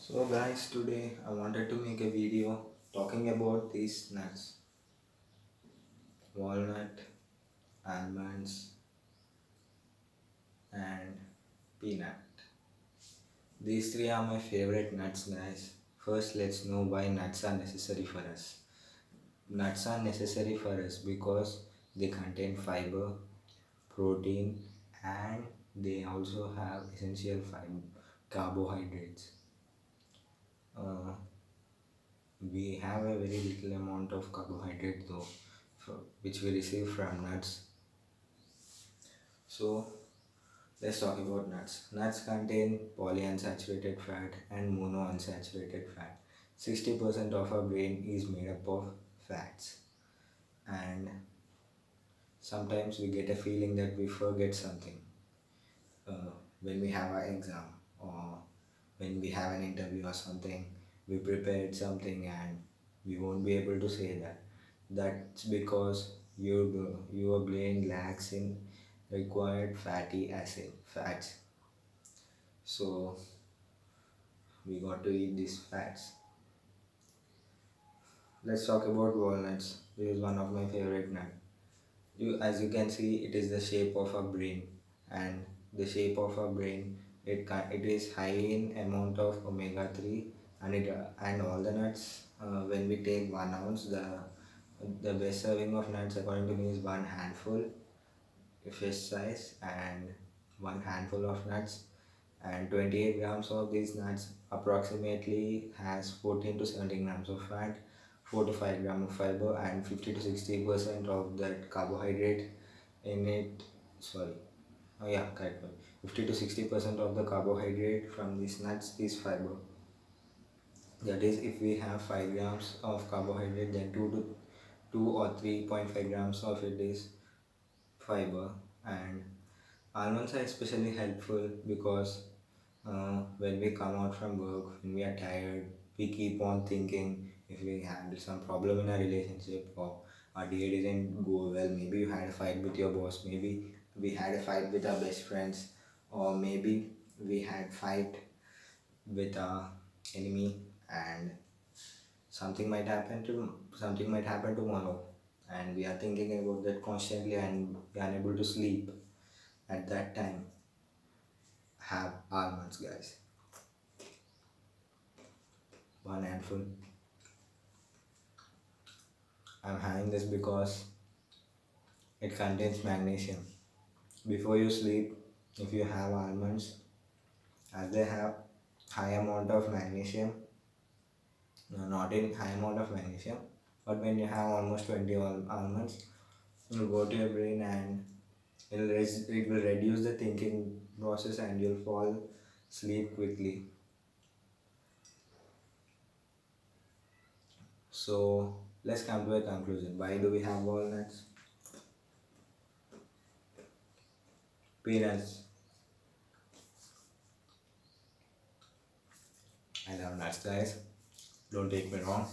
So guys, today I wanted to make a video talking about these nuts: walnut, almonds, and peanut. These three are my favorite nuts, guys. First, let's know why nuts are necessary for us. Nuts are necessary for us because they contain fiber, protein, and they also have essential carbohydrates. Uh, we have a very little amount of carbohydrate though, which we receive from nuts. So let's talk about nuts. Nuts contain polyunsaturated fat and monounsaturated fat. 60% of our brain is made up of fats, and sometimes we get a feeling that we forget something uh, when we have our exam, or when we have an interview or something. We prepared something and we won't be able to say that. That's because your brain lacks in required fatty acid fats. So we got to eat these fats. Let's talk about walnuts. This is one of my favorite nuts. As you can see, it is the shape of a brain, and the shape of a brain, it is high in amount of omega 3, and and all the nuts. When we take 1 ounce, the best serving of nuts according to me is one handful, fish size, and one handful of nuts, and 28 grams of these nuts approximately has 14 to 17 grams of fat, 4 to 5 grams of fiber, and 50 to 60% of that carbohydrate in it. Sorry, oh yeah, correct one. 50 to 60% of the carbohydrate from these nuts is fiber. That is, if we have 5 grams of carbohydrate, then 2 or 3.5 grams of it is fiber. And almonds are especially helpful because when we come out from work, when we are tired, we keep on thinking if we had some problem in a relationship, or our day didn't go well. Maybe you had a fight with your boss, maybe we had a fight with our best friends, or maybe we had fight with our enemy, and something might happen tomorrow, and we are thinking about that constantly and we are unable to sleep. At that time, have almonds, guys. One handful. I'm having this because it contains magnesium. Before you sleep, if you have almonds, as they have high amount of magnesium, no, not in high amount of magnesium, but when you have almost 20 almonds, it will go to your brain and it will reduce the thinking process and you'll fall sleep quickly. So let's come to a conclusion. Why do we have walnuts? Peanuts. I love nuts, guys. Don't take me wrong.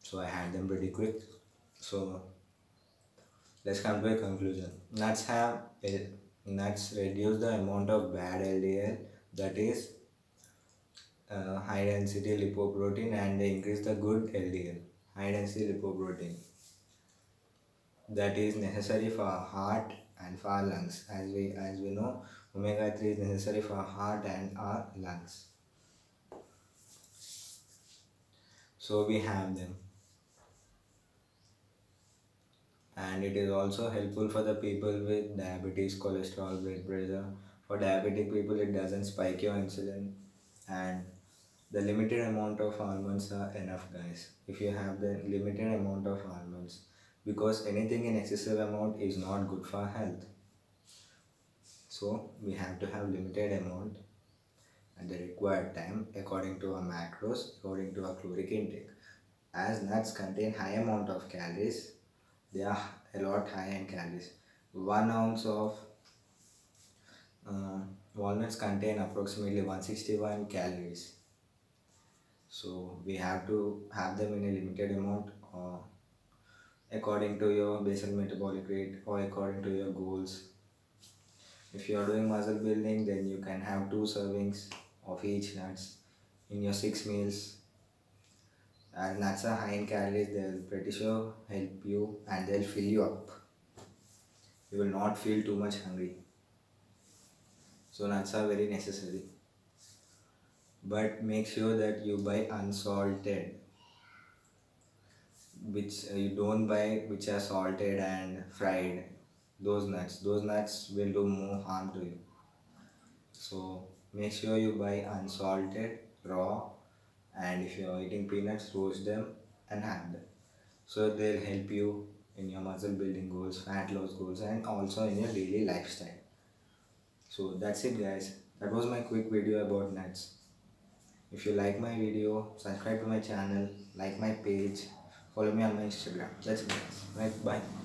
So I had them pretty quick. So let's come to a conclusion. Nuts reduce the amount of bad LDL, that is high density lipoprotein, and they increase the good LDL, high density lipoprotein, that is necessary for our heart and for our lungs. As we know, omega 3 is necessary for our heart and our lungs. So we have them. And it is also helpful for the people with diabetes, cholesterol, blood pressure. For diabetic people, it doesn't spike your insulin, and the limited amount of almonds are enough, guys. If you have the limited amount of almonds, because anything in excessive amount is not good for health. So we have to have limited amount at the required time according to our macros, according to our caloric intake. As nuts contain high amount of calories, they are a lot high in calories. 1 ounce of walnuts contain approximately 161 calories. So we have to have them in a limited amount, according to your basal metabolic rate or according to your goals. If you are doing muscle building, then you can have 2 servings of each nuts. in your 6 meals. As nuts are high in calories, they'll pretty sure help you and they'll fill you up. You will not feel too much hungry. So nuts are very necessary. But make sure that you buy unsalted, which you don't buy which are salted and fried. Those nuts will do more harm to you. So make sure you buy unsalted, raw, and if you're eating peanuts, roast them and have them. So they'll help you in your muscle building goals, fat loss goals, and also in your daily lifestyle. So that's it, guys. That was my quick video about nuts. If you like my video, subscribe to my channel, like my page, follow me on my Instagram. That's it, guys. Right, bye.